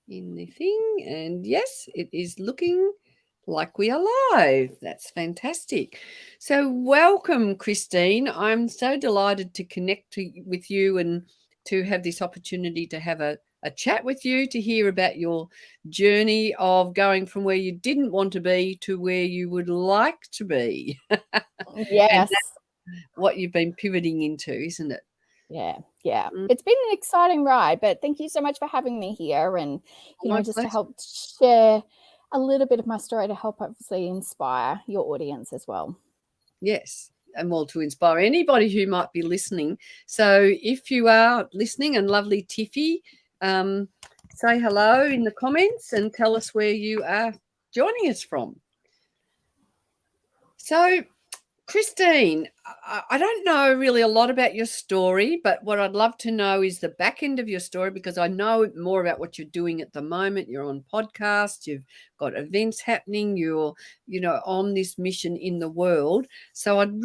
in the thing. And yes, it is looking like we are live. That's fantastic. So welcome, Christine. I'm so delighted to connect with you and to have this opportunity to have a chat with you, to hear about your journey of going from where you didn't want to be to where you would like to be. And Yes. that's what you've been pivoting into, isn't it? Yeah. Yeah. Mm, It's been an exciting ride, but thank you so much for having me here and, my just to pleasure. help share a little bit of my story to help obviously inspire your audience as well. Yes. And well, to inspire anybody who might be listening. So if you are listening, and lovely Tiffy, um, say hello in the comments and tell us where you are joining us from. So Christine, I don't know really a lot about your story, but what I'd love to know is the back end of your story, because I know more about what you're doing at the moment. You're on podcasts, you've got events happening, you're, on this mission in the world. So I'm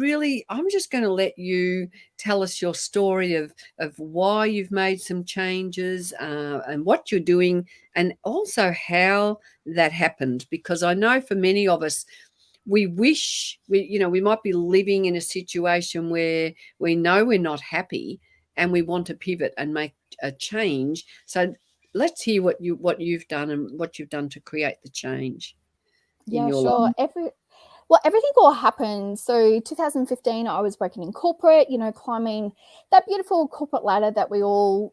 just going to let you tell us your story of why you've made some changes and what you're doing, and also how that happened, because I know for many of us, we wish we might be living in a situation where we know we're not happy and we want to pivot and make a change. So let's hear what you've done and what you've done to create the change in Yeah, your life. sure. Everything all happened. So 2015, I was working in corporate, climbing that beautiful corporate ladder that we all,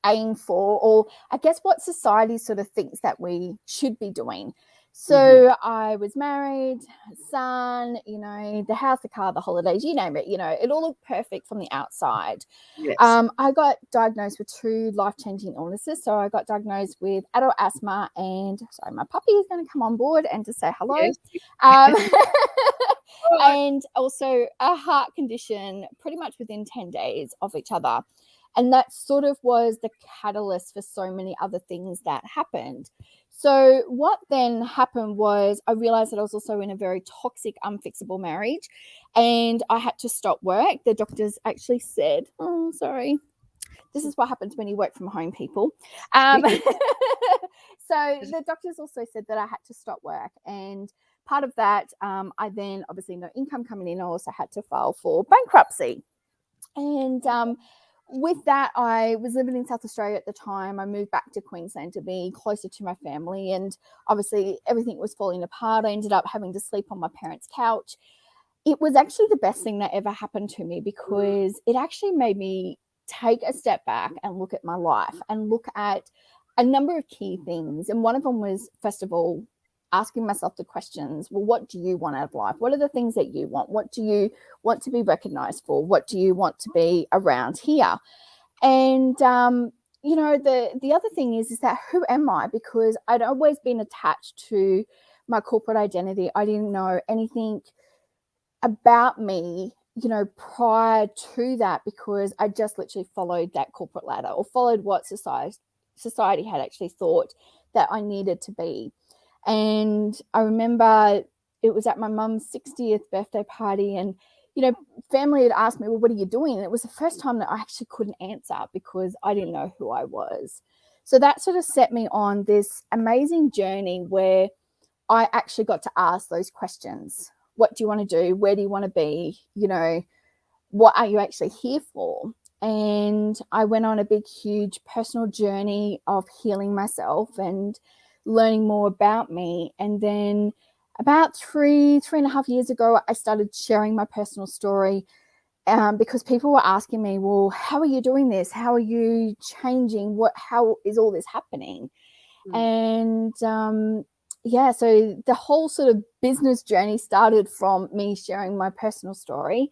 aim for, or I guess what society sort of thinks that we should be doing. Hmm. So I was married, son, the house, the car, the holidays, you name it, it all looked perfect from the outside. Yes. I got diagnosed with 2 life-changing illnesses. So I got diagnosed with adult asthma, and sorry, my puppy is going to come on board and to say hello. Yes. Um, All right. and also a heart condition pretty much within 10 days of each other. And that sort of was the catalyst for so many other things that happened. So what then happened was I realized that I was also in a very toxic, unfixable marriage, and I had to stop work. The doctors actually said, oh, sorry, this is what happens when you work from home, people. So the doctors also said that I had to stop work. And part of that, I then obviously no income coming in. I also had to file for bankruptcy. And with that, I was living in South Australia at the time. I moved back to Queensland to be closer to my family. And obviously, everything was falling apart. I ended up having to sleep on my parents' couch. It was actually the best thing that ever happened to me, because it actually made me take a step back and look at my life and look at a number of key things. And one of them was, first of all, asking myself the questions, well, what do you want out of life? What are the things that you want? What do you want to be recognized for? What do you want to be around here? And the other thing is that who am I? Because I'd always been attached to my corporate identity. I didn't know anything about me, prior to that, because I just literally followed that corporate ladder, or followed what society had actually thought that I needed to be. And I remember it was at my mum's 60th birthday party, and family had asked me, well, what are you doing? And it was the first time that I actually couldn't answer, because I didn't know who I was. So that sort of set me on this amazing journey where I actually got to ask those questions. What do you want to do? Where do you want to be? What are you actually here for? And I went on a big, huge personal journey of healing myself and learning more about me. And then about three and a half years ago, I started sharing my personal story, because people were asking me, well, how are you doing this? How are you changing? How is all this happening? Mm. And so the whole sort of business journey started from me sharing my personal story.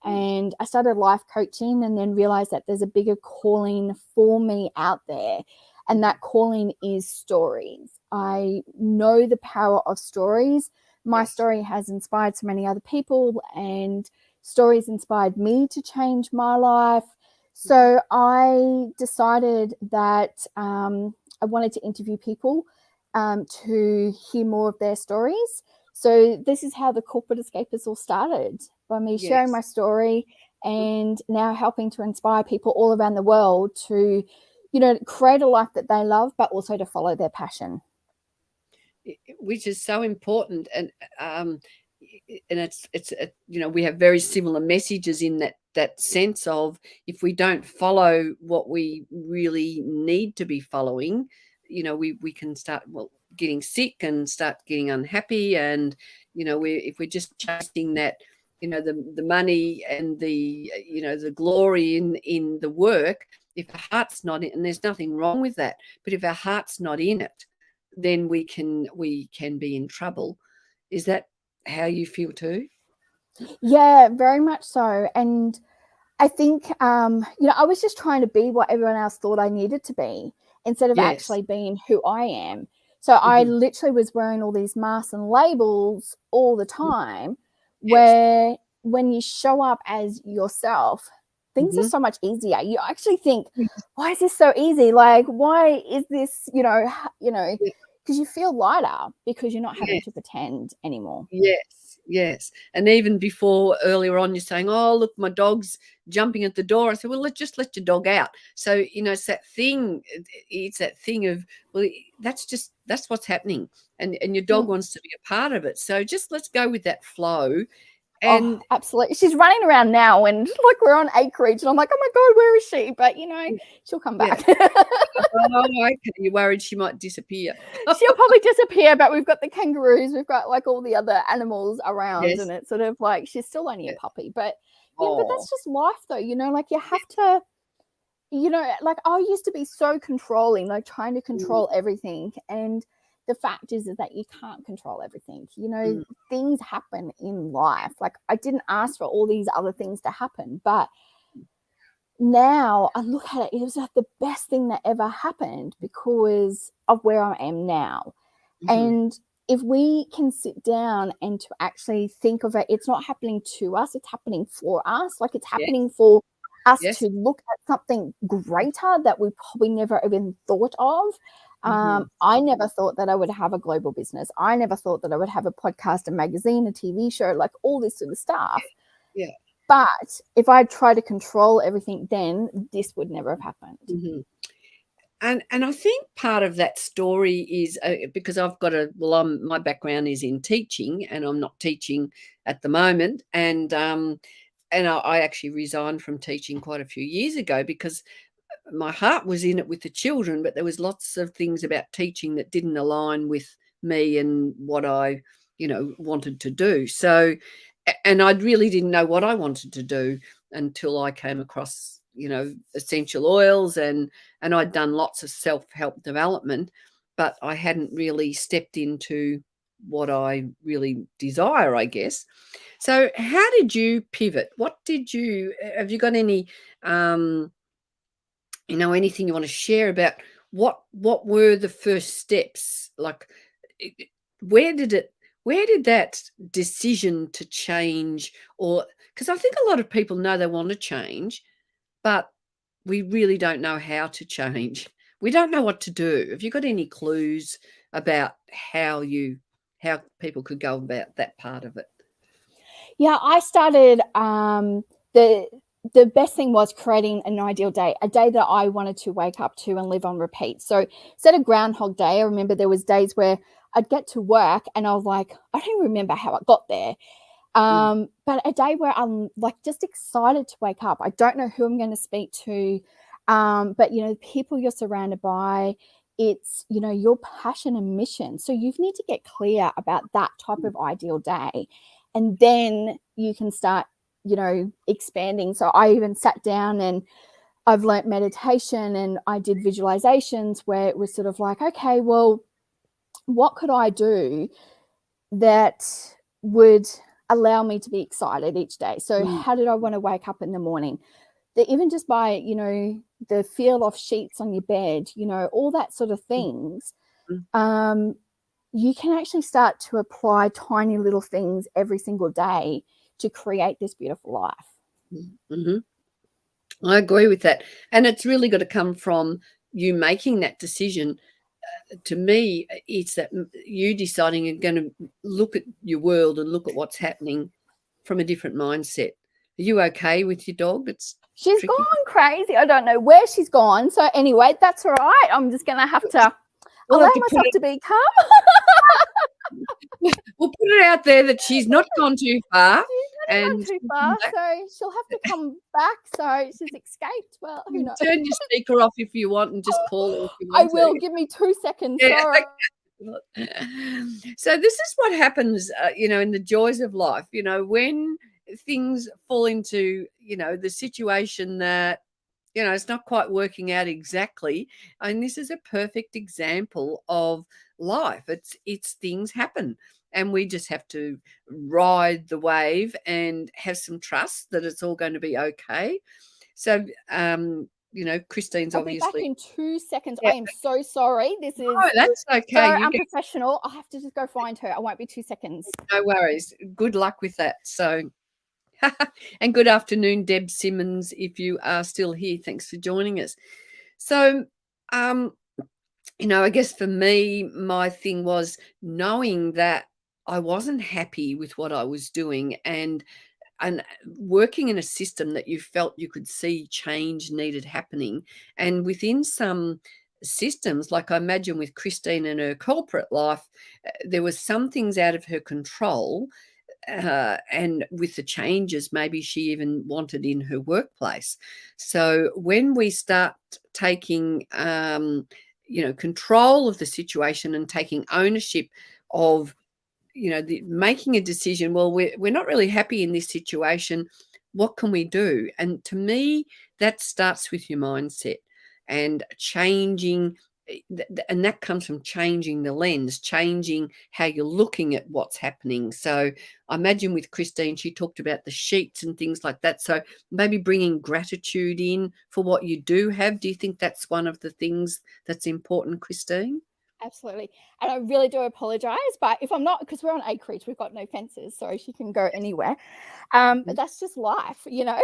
And I started life coaching, and then realized that there's a bigger calling for me out there. And that calling is stories. I know the power of stories. My Yes. story has inspired so many other people, and stories inspired me to change my life. So I decided that I wanted to interview people, to hear more of their stories. So this is how the Corporate Escapists all started, by me sharing Yes. my story, and now helping to inspire people all around the world to create a life that they love, but also to follow their passion. Which is so important. And it's we have very similar messages in that sense of, if we don't follow what we really need to be following, we can start getting sick and start getting unhappy. And if we're just chasing that, the money and the glory in the work, if our heart's not in, and there's nothing wrong with that, but if our heart's not in it, then we can be in trouble. Is that how you feel too? Yeah, very much so. And I think, I was just trying to be what everyone else thought I needed to be, instead of actually being who I am. So I literally was wearing all these masks and labels all the time, where when you show up as yourself, things are so much easier. You actually think, why is this so easy? Like, why is this, because you feel lighter, because you're not having to pretend anymore. Yes. And even before, earlier on, you're saying, oh, look, my dog's jumping at the door. I said, well, let's just let your dog out. So, it's that thing of, well, that's what's happening. And your dog wants to be a part of it. So just let's go with that flow. And absolutely. She's running around now, and like, we're on acreage, and I'm like, oh my God, where is she? But she'll come back. Oh, okay. You're worried she might disappear. She'll probably disappear, but we've got the kangaroos, we've got like all the other animals around, and it's sort of like, she's still only a puppy. But but that's just life though, like you have to, like, I used to be so controlling, like trying to control everything. And the fact is that you can't control everything. Things happen in life. Like, I didn't ask for all these other things to happen, but now I look at it, it was like the best thing that ever happened because of where I am now. And if we can sit down and to actually think of it, it's not happening to us, it's happening for us. Like, it's happening for us to look at something greater that we probably never even thought of. I never thought that I would have a global business. I never thought that I would have a podcast, a magazine, a TV show, like all this sort of stuff. But if I tried to control everything, then this would never have happened. And I think part of that story is because I've got my background is in teaching, and I'm not teaching at the moment. And I actually resigned from teaching quite a few years ago because my heart was in it with the children, but there was lots of things about teaching that didn't align with me and what I, wanted to do. So, and I really didn't know what I wanted to do until I came across, essential oils, and I'd done lots of self-help development, but I hadn't really stepped into what I really desire, I guess. So how did you pivot? Have you got any, anything you want to share about what were the first steps? Like, where did that decision to change, or because I think a lot of people know they want to change, but we really don't know how to change. We don't know what to do. Have you got any clues about how people could go about that part of it? Yeah, I started, the best thing was creating an ideal day, a day that I wanted to wake up to and live on repeat. So instead of Groundhog Day, I remember there was days where I'd get to work and I was like, I don't remember how I got there. But a day where I'm like just excited to wake up. I don't know who I'm going to speak to, but people you're surrounded by, it's your passion and mission. So you need to get clear about that type of ideal day, and then you can start expanding. So I even sat down and I've learnt meditation, and I did visualizations where it was sort of like, okay, well, what could I do that would allow me to be excited each day? So how did I want to wake up in the morning? That even just by, the feel of sheets on your bed, all that sort of things, you can actually start to apply tiny little things every single day to create this beautiful life. I agree with that. And it's really got to come from you making that decision. To me, it's that you deciding you're going to look at your world and look at what's happening from a different mindset. Are you okay with your dog? She's tricky. gone crazy. I don't know where she's gone. So anyway, that's all right. I'm just going to have to We'll allow have to myself to be calm. we'll put it out there that she's not gone too far. She's not And gone too far, so she'll have to come back. So she's escaped. Well, who knows? turn your speaker off if you want and just call her if you I want will. to. Give me 2 seconds. Yeah, Sorry. So this is what happens, in the joys of life, when things fall into, the situation that, it's not quite working out exactly. And this is a perfect example of life. It's things happen and we just have to ride the wave and have some trust that it's all going to be okay. So, Christine's I'll be back obviously. in 2 seconds. Yeah. I am so sorry. This is Oh, that's so okay. unprofessional. I'll have to just go find her. I won't be 2 seconds. No worries. Good luck with that. So, and good afternoon, Deb Simmons, if you are still here. Thanks for joining us. So, I guess for me, my thing was knowing that I wasn't happy with what I was doing and working in a system that you felt you could see change needed happening. And within some systems, like I imagine with Christine and her corporate life, there was some things out of her control. And with the changes, maybe she even wanted in her workplace. So when we start taking, control of the situation and taking ownership of, making a decision, well, we're not really happy in this situation. What can we do? And to me, that starts with your mindset and changing. And that comes from changing the lens, changing how you're looking at what's happening. So I imagine with Christine, she talked about the sheets and things like that. So maybe bringing gratitude in for what you do have. Do you think that's one of the things that's important, Christine? Absolutely. And I really do apologize, but if I'm not, because we're on acreage, we've got no fences, so she can go anywhere. But that's just life, Yeah.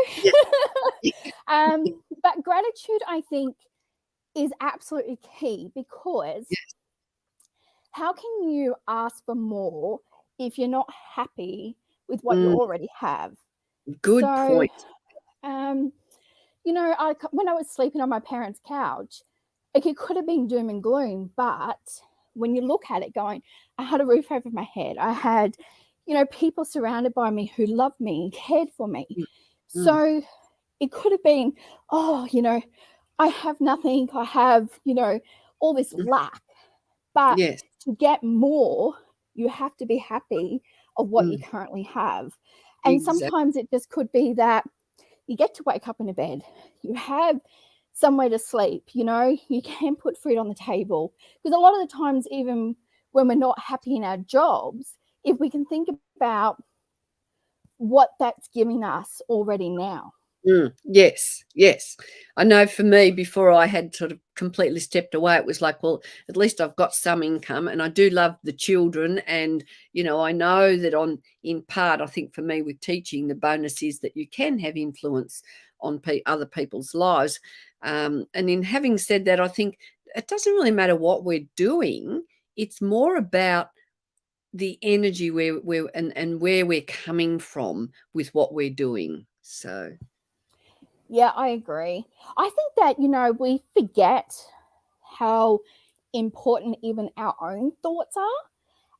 But gratitude, I think, is absolutely key, because how can you ask for more if you're not happy with what you already have? Good So, point. when I was sleeping on my parents' couch, it could have been doom and gloom, but when you look at it going, I had a roof over my head. I had, people surrounded by me who loved me and cared for me. So it could have been, I have nothing. I have, all this lack. But Yes. to get more, you have to be happy of what you currently have. And Exactly. sometimes it just could be that you get to wake up in a bed, you have somewhere to sleep, you can put food on the table. Because a lot of the times, even when we're not happy in our jobs, if we can think about what that's giving us already now. Yes. I know for me, before I had sort of completely stepped away, it was like, well, at least I've got some income, and I do love the children. And, I know that in part, I think for me with teaching, the bonus is that you can have influence on other people's lives. And in having said that, I think it doesn't really matter what we're doing. It's more about the energy and where we're coming from with what we're doing. So. Yeah, I agree. I think that, we forget how important even our own thoughts are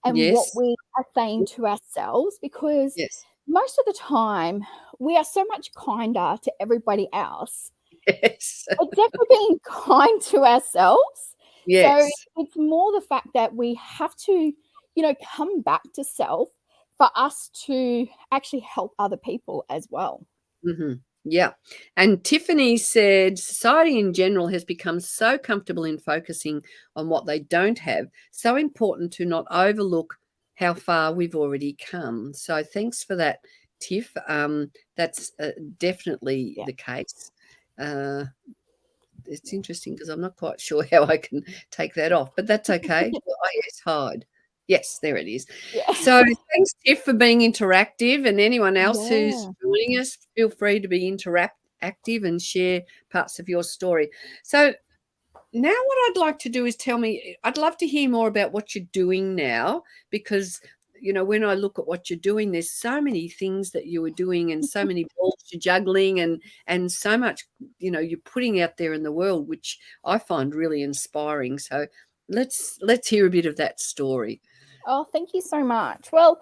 and what Yes. we are saying to ourselves, because Yes. most of the time we are so much kinder to everybody else. Yes. But definitely being kind to ourselves. Yes. So it's more the fact that we have to, come back to self for us to actually help other people as well. Yeah. And Tiffany said society in general has become so comfortable in focusing on what they don't have, so important to not overlook how far we've already come. So thanks for that, Tiff. That's definitely the case. It's interesting because I'm not quite sure how I can take that off, but that's okay. Oh, yes, hide. Yes, there it is. Yeah. So thanks, Tiff, for being interactive, and anyone else who's Yeah. joining us, feel free to be active and share parts of your story. So now what I'd like to do is I'd love to hear more about what you're doing now, because when I look at what you're doing, there's so many things that you are doing and so many balls you're juggling and so much, you're putting out there in the world, which I find really inspiring. So let's hear a bit of that story. Oh, thank you so much. Well,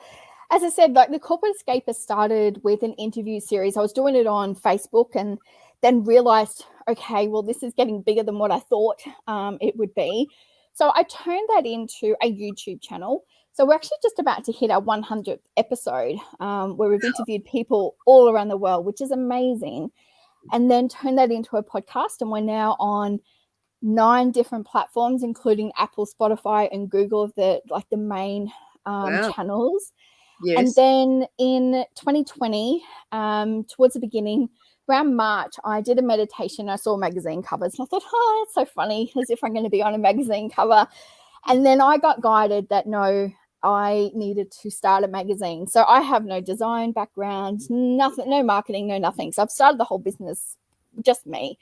as I said, like the Corporate Escapists started with an interview series. I was doing it on Facebook and then realized, okay, well, this is getting bigger than what I thought it would be. So I turned that into a YouTube channel. So we're actually just about to hit our 100th episode where we've interviewed people all around the world, which is amazing. And then turned that into a podcast. And we're now on 9 different platforms, including Apple, Spotify, and Google, the main Wow. channels. Yes. And then in 2020, towards the beginning, around March, I did a meditation. I saw magazine covers and I thought, oh, it's so funny, as if I'm going to be on a magazine cover. And then I got guided that no, I needed to start a magazine. So I have no design background, nothing, no marketing, no nothing. So I've started the whole business, just me.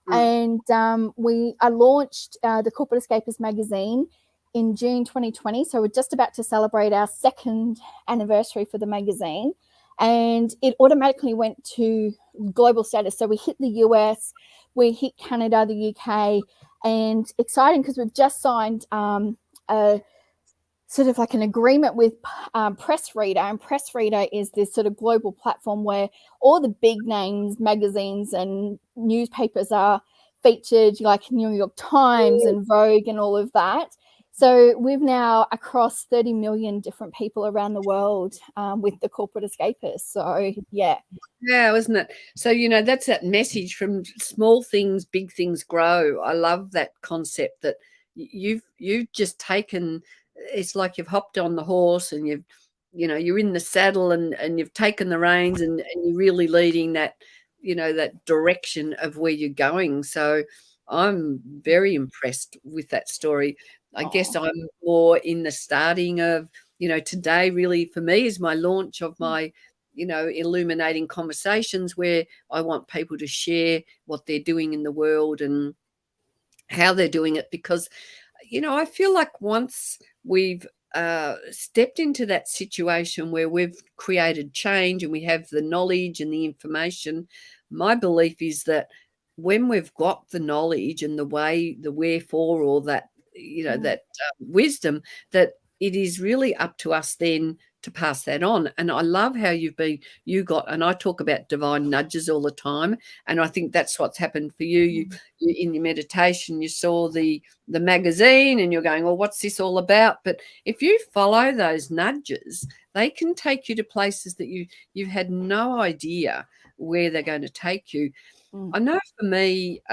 And I launched the Corporate Escapists magazine in June 2020. So we're just about to celebrate our 2nd anniversary for the magazine. And it automatically went to global status. So we hit the US, we hit Canada, the UK, and exciting because we've just signed a sort of like an agreement with Press Reader. And Press Reader is this sort of global platform where all the big names, magazines and newspapers are featured, like New York Times and Vogue and all of that. So we've now across 30 million different people around the world with the Corporate Escapists. So, yeah. Yeah, isn't it? So, that's that message from small things, big things grow. I love that concept that you've just taken, it's like you've hopped on the horse and you're in the saddle and you've taken the reins and you're really leading that, that direction of where you're going. So I'm very impressed with that story. I guess I'm more in the starting of, today really for me is my launch of my, illuminating conversations where I want people to share what they're doing in the world and how they're doing it. Because, I feel like once we've stepped into that situation where we've created change and we have the knowledge and the information, my belief is that when we've got the knowledge and the wherefore, or that, that wisdom, that it is really up to us then to pass that on. And I love how and I talk about divine nudges all the time. And I think that's what's happened for you. You in your meditation, you saw the magazine and you're going, well, what's this all about? But if you follow those nudges, they can take you to places that you've had no idea where they're going to take you. I know for me,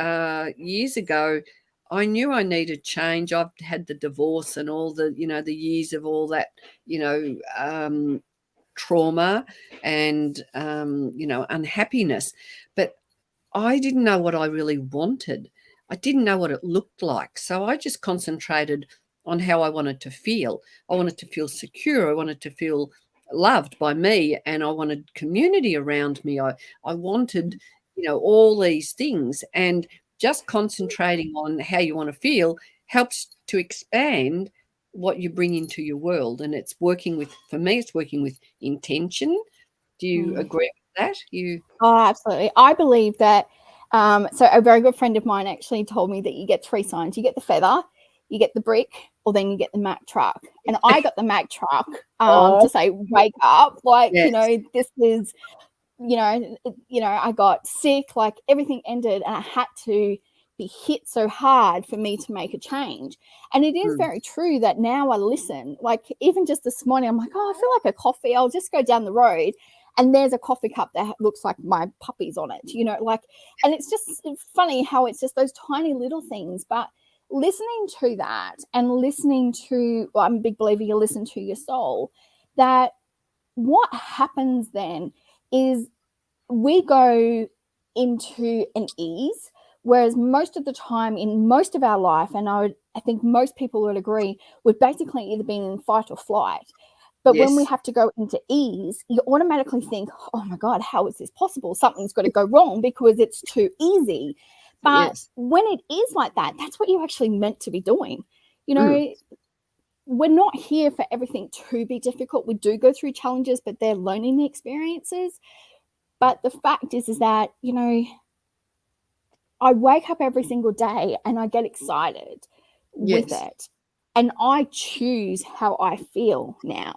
years ago, I knew I needed change. I've had the divorce and all the, the years of all that, trauma and, unhappiness. But I didn't know what I really wanted. I didn't know what it looked like. So I just concentrated on how I wanted to feel. I wanted to feel secure. I wanted to feel loved by me, and I wanted community around me. I wanted, all these things. And just concentrating on how you want to feel helps to expand what you bring into your world. And it's working with, for me, it's working with intention. Do you agree with that? Oh, absolutely. I believe that. So a very good friend of mine actually told me that you get 3 signs. You get the feather, you get the brick, or then you get the Mack truck. And I got the Mack truck to say, wake up. Like, Yes. This is, I got sick, like everything ended and I had to be hit so hard for me to make a change. And it is very true that now I listen. Like even just this morning, I'm like, oh, I feel like a coffee. I'll just go down the road. And there's a coffee cup that looks like my puppy's on it, and it's just funny how it's just those tiny little things. But listening to that and listening to, well, I'm a big believer you listen to your soul, that what happens then is we go into an ease, whereas most of the time in most of our life, and I think most people would agree, we've basically either been in fight or flight. But when we have to go into ease, you automatically think, oh my God, how is this possible? Something's got to go wrong because it's too easy. But when it is like that, that's what you're actually meant to be doing. we're not here for everything to be difficult. We do go through challenges, but they're learning experiences. But the fact is that, I wake up every single day and I get excited with Yes. it. And I choose how I feel now,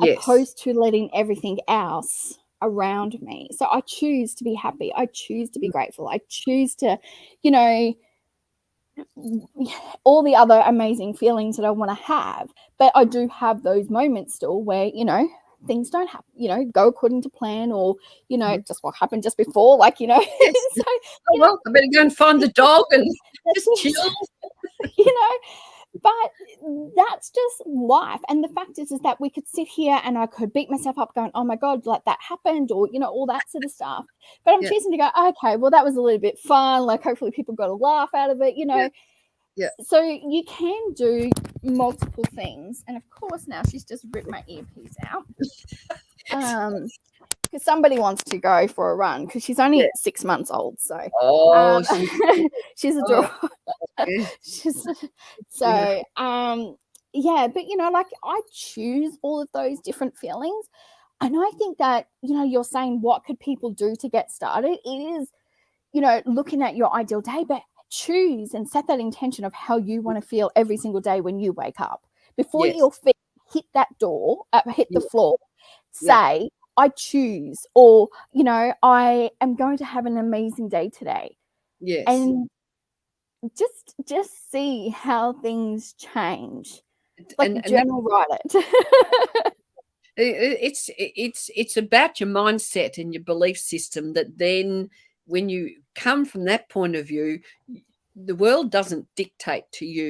Yes. opposed to letting everything else around me. So I choose to be happy. I choose to be grateful. I choose to, all the other amazing feelings that I want to have. But I do have those moments still where, things don't happen, go according to plan, or, just what happened just before, like, Yes. so, Oh, well, I better go and find the dog and just chill. But that's just life. And the fact is that we could sit here and I could beat myself up going, oh my God, like that happened, or, all that sort of stuff. But I'm choosing to go, okay, well, that was a little bit fun. Like, hopefully people got a laugh out of it, Yeah. So you can do multiple things. And of course, now she's just ripped my earpiece out. Because somebody wants to go for a run, because she's only 6 months old. So she's adorable. So but like, I choose all of those different feelings. And I think that, you're saying, what could people do to get started? It is, looking at your ideal day, but choose and set that intention of how you want to feel every single day when you wake up. Before your feet hit that door, hit the floor, say, I choose, or, I am going to have an amazing day today. Yes. And just see how things change. Like, journal, write it. It's about your mindset and your belief system, that then when you come from that point of view, the world doesn't dictate to you.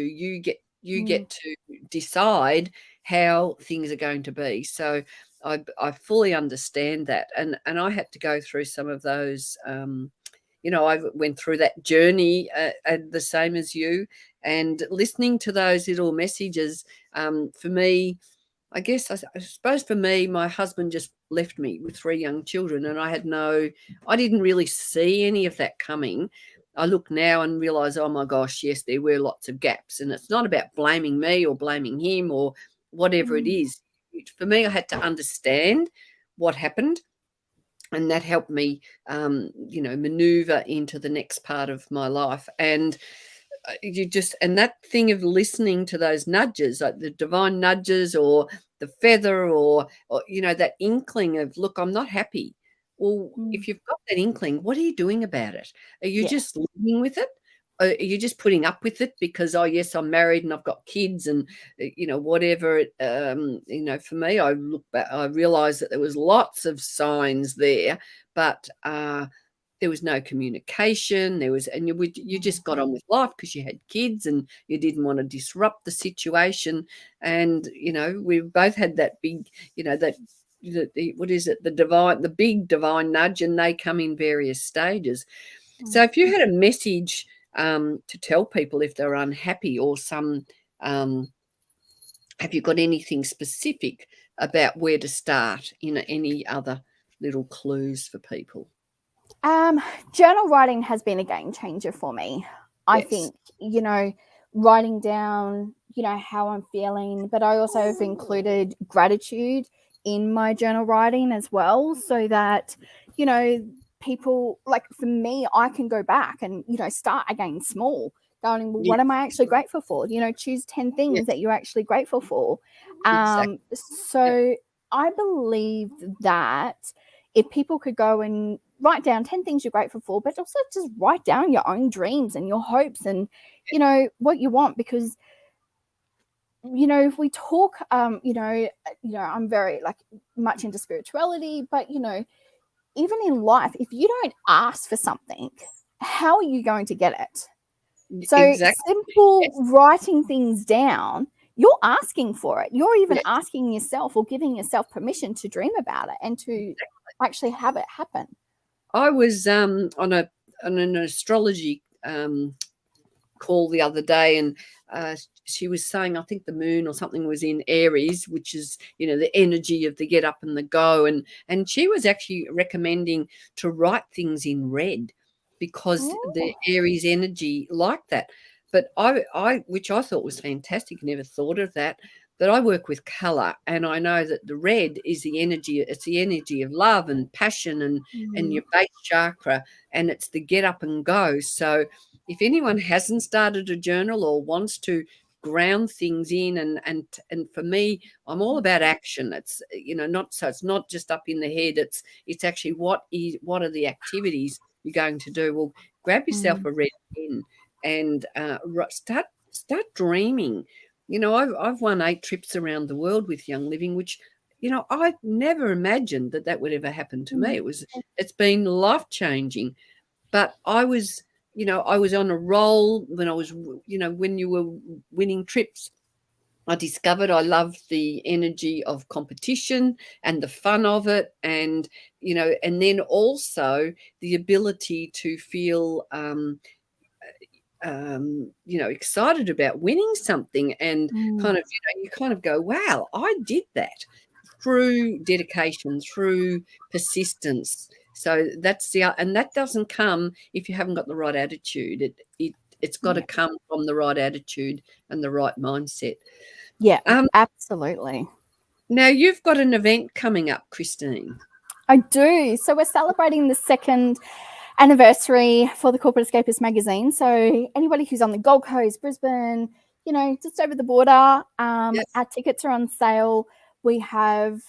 You get to decide how things are going to be. So I fully understand that, and I had to go through some of those. I went through that journey the same as you, and listening to those little messages, for me, I guess, I suppose for me, my husband just left me with 3 young children, and I didn't really see any of that coming. I look now and realize, oh my gosh, yes, there were lots of gaps, and it's not about blaming me or blaming him or whatever it is. For me, I had to understand what happened, and that helped me, maneuver into the next part of my life. And and that thing of listening to those nudges, like the divine nudges, or the feather, or that inkling of, look, I'm not happy. Well, if you've got that inkling, what are you doing about it? Are you just living with it? Are you just putting up with it because, oh yes, I'm married and I've got kids, and whatever it, for me, I look back, I realized that there was lots of signs there, but there was no communication. And you just got on with life because you had kids and you didn't want to disrupt the situation. And we both had that big, what is it, the big divine nudge, and they come in various stages. So if you had a message to tell people if they're unhappy, or have you got anything specific about where to start? Any other little clues for people? Journal writing has been a game changer for me. I think, writing down, how I'm feeling, but I also have included gratitude in my journal writing as well, so that, people, like for me, I can go back and, start again small, going, well, what am I actually grateful for? Choose 10 things that you're actually grateful for. Exactly. So I believe that if people could go and write down 10 things you're grateful for, but also just write down your own dreams and your hopes and, what you want. Because, if we talk, I'm very much into spirituality, but, even in life, if you don't ask for something, how are you going to get it? So simple writing things down, you're asking for it. You're even asking yourself or giving yourself permission to dream about it and to actually have it happen. I was on an astrology call the other day, and she was saying, I think the moon or something was in Aries, which is the energy of the get up and the go, and she was actually recommending to write things in red, because the Aries energy like that. But which I thought was fantastic, never thought of that. But I work with color, and I know that the red is the energy. It's the energy of love and passion, and your base chakra, and it's the get up and go. So if anyone hasn't started a journal or wants to ground things in, and for me, I'm all about action. It's not so it's not just up in the head. It's actually what are the activities you're going to do. Well, grab yourself a red pen and start dreaming. I've won 8 trips around the world with Young Living, which I never imagined that would ever happen to me. It's been life changing. But I was on a roll when I was, when you were winning trips. I discovered I loved the energy of competition and the fun of it, and and then also the ability to feel excited about winning something, and kind of you kind of go, wow, I did that through dedication, through persistence. So and that doesn't come if you haven't got the right attitude. It's got to come from the right attitude and the right mindset. Yeah, absolutely. Now you've got an event coming up, Christine. I do. So we're celebrating the 2nd anniversary for the Corporate Escapists magazine. So anybody who's on the Gold Coast, Brisbane, just over the border, our tickets are on sale. We have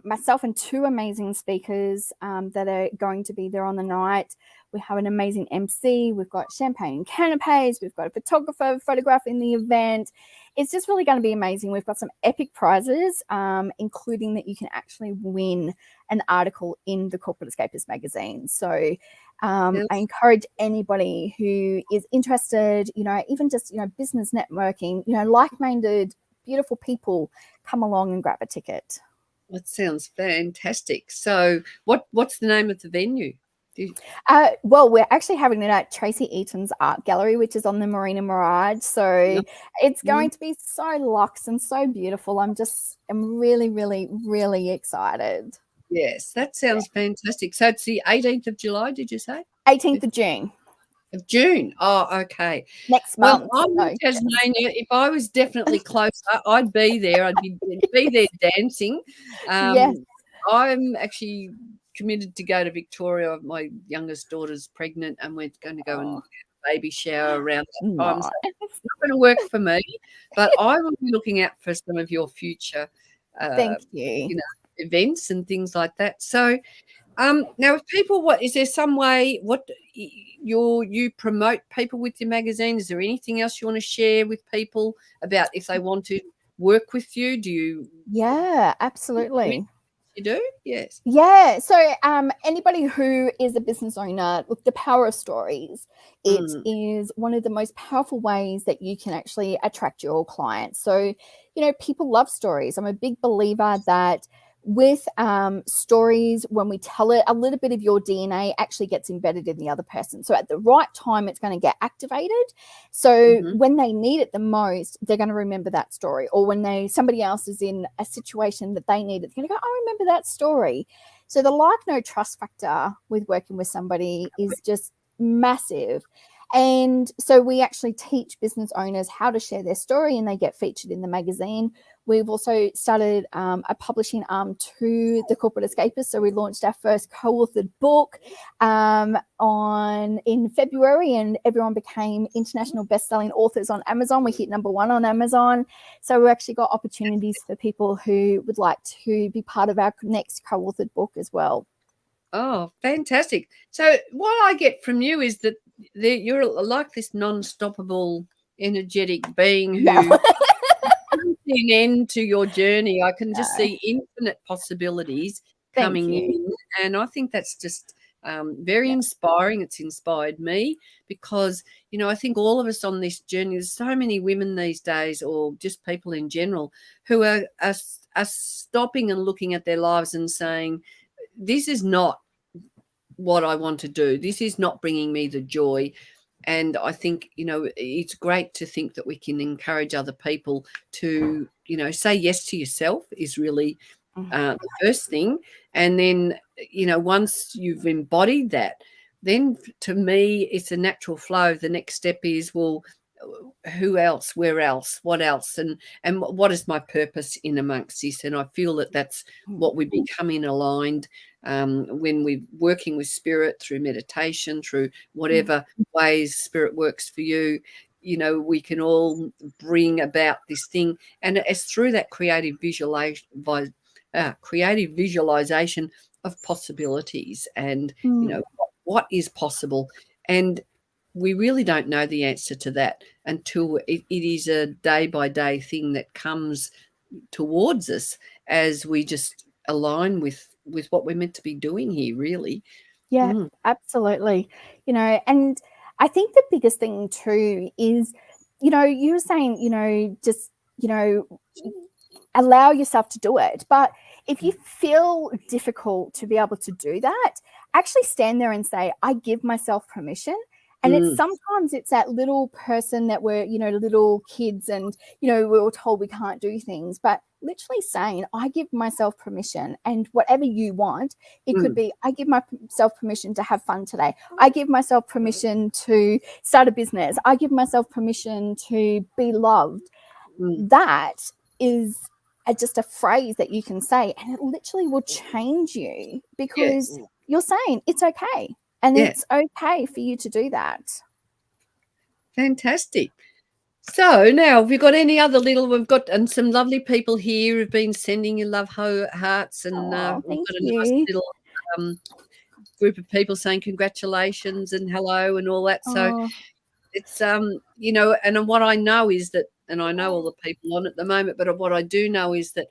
myself and 2 amazing speakers that are going to be there on the night. We have an amazing MC. We've got champagne and canapes. We've got a photographer photographing the event. It's just really going to be amazing. We've got some epic prizes, including that you can actually win an article in the Corporate Escapists magazine. So I encourage anybody who is interested, even just, business networking, like-minded, beautiful people, come along and grab a ticket. That sounds fantastic. So what's the name of the venue? Well, we're actually having it at Tracy Eaton's Art Gallery, which is on the Marina Mirage. So it's going to be so luxe and so beautiful. I'm really, really, really excited. Yes, that sounds fantastic. So it's the 18th of July, did you say? 18th of June. Of June. Oh, okay. Next month. Well, I'm in Tasmania. If I was definitely closer, I'd be there. I'd be there dancing. Yes. I'm actually committed to go to Victoria. My youngest daughter's pregnant, and we're going to go and have a baby shower around that time. So it's not going to work for me, but I will be looking out for some of your future thank you. Events and things like that. So now if people, is there some way you promote people with your magazine? Is there anything else you want to share with people about if they want to work with you? Do you? Yeah, absolutely. You do? Yes. Yeah. So anybody who is a business owner, look, the power of stories, it is one of the most powerful ways that you can actually attract your clients. So, people love stories. I'm a big believer that with stories, when we tell it, a little bit of your DNA actually gets embedded in the other person. So at the right time, it's going to get activated. So when they need it the most, they're going to remember that story. Or when somebody else is in a situation that they need, it's going to go, I remember that story. So the like, no, trust factor with working with somebody is just massive. And so we actually teach business owners how to share their story, and they get featured in the magazine. We've also started a publishing arm to the Corporate Escapists. So we launched our first co-authored book in February, and everyone became international best-selling authors on Amazon. We hit #1 on Amazon. So we actually got opportunities for people who would like to be part of our next co-authored book as well. Oh, fantastic. So what I get from you is that you're like this non-stoppable, energetic being who doesn't see an end to your journey. I can just see infinite possibilities coming in. And I think that's just very inspiring. It's inspired me because, I think all of us on this journey, there's so many women these days, or just people in general, who are stopping and looking at their lives and saying, this is not what I want to do. This is not bringing me the joy. And I think, it's great to think that we can encourage other people to, say yes to yourself is really the first thing. And then, once you've embodied that, then to me, it's a natural flow. The next step is, well, who else, where else, what else, and what is my purpose in amongst this? And I feel that that's what we become in aligned when we're working with spirit through meditation, through whatever ways spirit works for you. You know, we can all bring about this thing, and it's through that creative visualization of possibilities, and you know what is possible. And we really don't know the answer to that until it is a day by day thing that comes towards us as we just align with what we're meant to be doing here, really. Yeah, absolutely. You know, and I think the biggest thing too is, you know, you were saying, you know, just, you know, allow yourself to do it. But if you feel difficult to be able to do that, actually stand there and say, I give myself permission. And it's sometimes it's that little person that we're, you know, little kids, and, you know, we're all told we can't do things, but literally saying, I give myself permission, and whatever you want, it could be, I give myself permission to have fun today. I give myself permission to start a business. I give myself permission to be loved. That is just a phrase that you can say, and it literally will change you, because you're saying it's okay. And it's okay for you to do that. Fantastic. So now, have you got any other we've got some lovely people here who've been sending you love hearts, and we've got a nice little group of people saying congratulations and hello and all that. So it's, you know, and what I know is that, and I know all the people on at the moment, but what I do know is that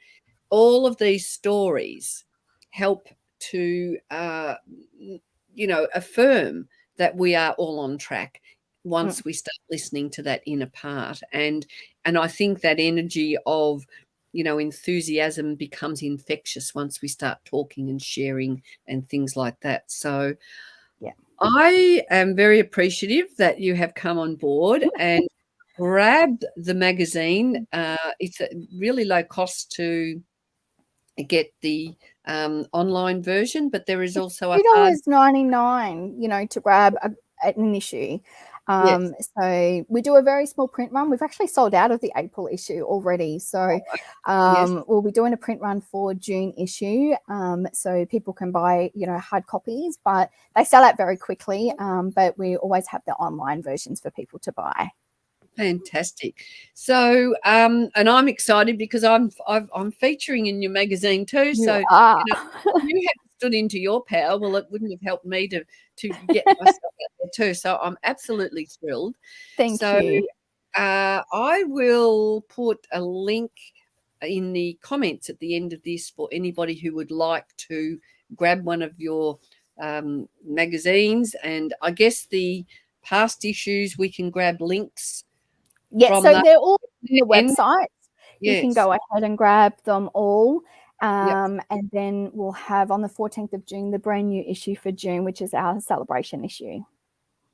all of these stories help to, you know, affirm that we are all on track once we start listening to that inner part. And I think that energy of, you know, enthusiasm becomes infectious once we start talking and sharing and things like that. So I am very appreciative that you have come on board and grabbed the magazine. It's a really low cost to get the online version, but there is also a hard $2.99, you know, to grab an issue. So we do a very small print run. We've actually sold out of the April issue already. So we'll be doing a print run for June issue. So people can buy, you know, hard copies, but they sell out very quickly. But we always have the online versions for people to buy. Fantastic. So and I'm excited because I'm featuring in your magazine too. So you know, you have stood into your power. Well, it wouldn't have helped me to get myself out there too. So I'm absolutely thrilled. Thank you. I will put a link in the comments at the end of this for anybody who would like to grab one of your magazines. And I guess the past issues, we can grab links. Yeah, so they're all on the website. You can go ahead and grab them all. And then we'll have on the 14th of June the brand new issue for June, which is our celebration issue.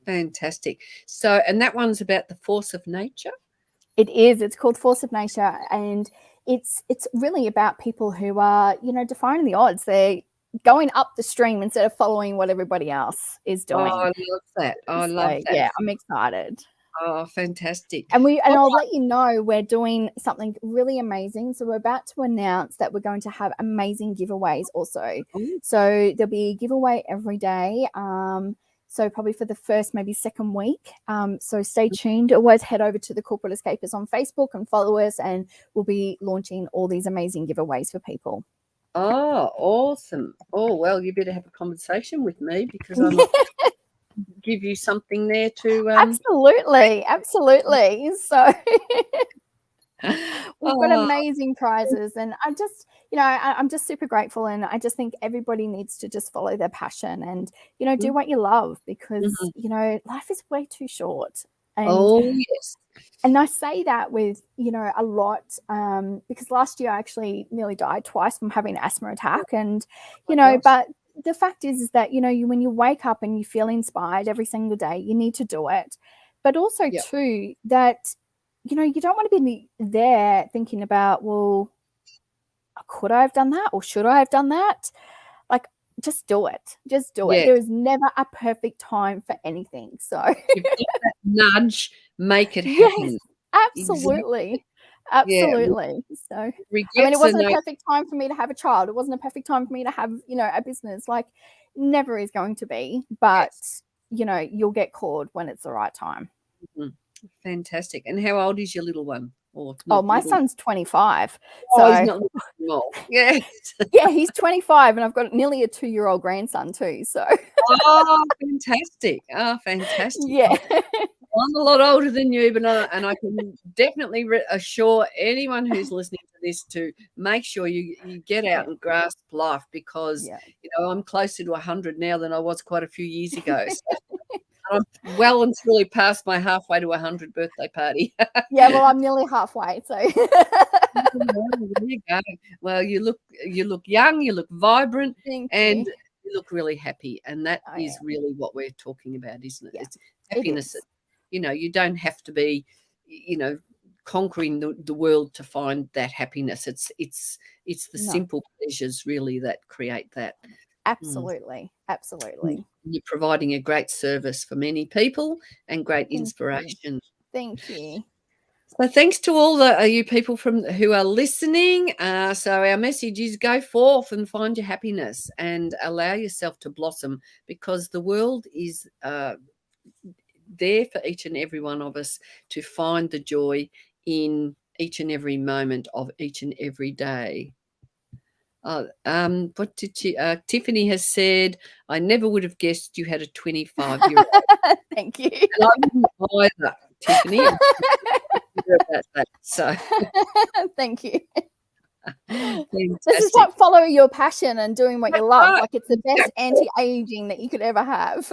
Fantastic. So, and that one's about the force of nature? It is. It's called Force of Nature, and it's really about people who are, you know, defying the odds. They're going up the stream instead of following what everybody else is doing. Oh, I love that. I love that. Yeah, I'm excited. Oh, fantastic. And I'll let you know we're doing something really amazing. So we're about to announce that we're going to have amazing giveaways also. So there'll be a giveaway every day. So probably for the first, maybe second week. So stay tuned. Always head over to the Corporate Escapists on Facebook and follow us, and we'll be launching all these amazing giveaways for people. Oh, awesome. Oh, well, you better have a conversation with me, because I'm give you something there to absolutely so we've got amazing prizes, and I'm just, you know, I'm just super grateful, and I just think everybody needs to just follow their passion and, you know, do what you love, because you know, life is way too short. And and I say that with, you know, a lot, because last year I actually nearly died twice from having an asthma attack, and you know, but the fact is that, you know, when you wake up and you feel inspired every single day, you need to do it. But also too, that, you know, you don't want to be there thinking about, well, could I have done that, or should I have done that? Like, just do it. Just do it. There is never a perfect time for anything. So you've got that nudge make it Yes, happen. absolutely. Yeah, Absolutely. So, I mean, it regrets are wasn't a no. perfect time for me to have a child. It wasn't a perfect time for me to have, a business. Like, never is going to be. But, Yes. You'll get called when it's the right time. Mhm. Fantastic. And how old is your little one? Or Oh, not my little? son's 25. Oh, he's So, not little anymore. Yes. yeah, he's 25, and I've got nearly a 2-year-old grandson too. So, Oh, fantastic. Oh, fantastic. yeah. I'm a lot older than you, but I can definitely assure anyone who's listening to this to make sure you get Yeah. out and grasp life, because Yeah. I'm closer to 100 now than I was quite a few years ago. So I'm well and truly past my halfway to 100 birthday party. Yeah, well, I'm nearly halfway. So, There you go. Well, you look young, you look vibrant, thank and you. you look really happy. And that Oh, is yeah. really what we're talking about, isn't it? Yeah, It's it happiness. is. You don't have to be, conquering the world to find that happiness. It's the No, simple pleasures really that create that. Mm. absolutely. Absolutely. You're providing a great service for many people and great Thank you. inspiration. Thank you. So thanks to all you people who are listening. So our message is go forth and find your happiness and allow yourself to blossom, because the world is there for each and every one of us to find the joy in each and every moment of each and every day. What did Tiffany has said, I never would have guessed you had a 25-year-old. Thank you. And I wouldn't either, Tiffany. I'm sure about that. So Thank you. This is fantastic. what follow your passion and doing what you love. Right. Like, it's the best anti-aging that you could ever have.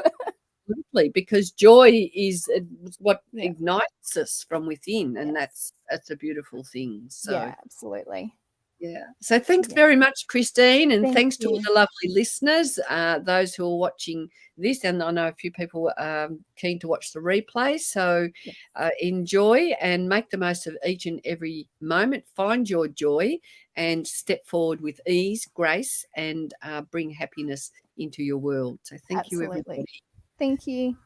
Absolutely, because joy is what Yeah. ignites us from within, and Yes. that's a beautiful thing. So Yeah, absolutely. yeah. So thanks Yeah. very much, Christine, and Thank thanks to all you. the lovely listeners, those who are watching this, and I know a few people are keen to watch the replay. So Yes. enjoy and make the most of each and every moment. Find your joy and step forward with ease, grace, and bring happiness into your world. So thank you, Absolutely. everybody. Thank you.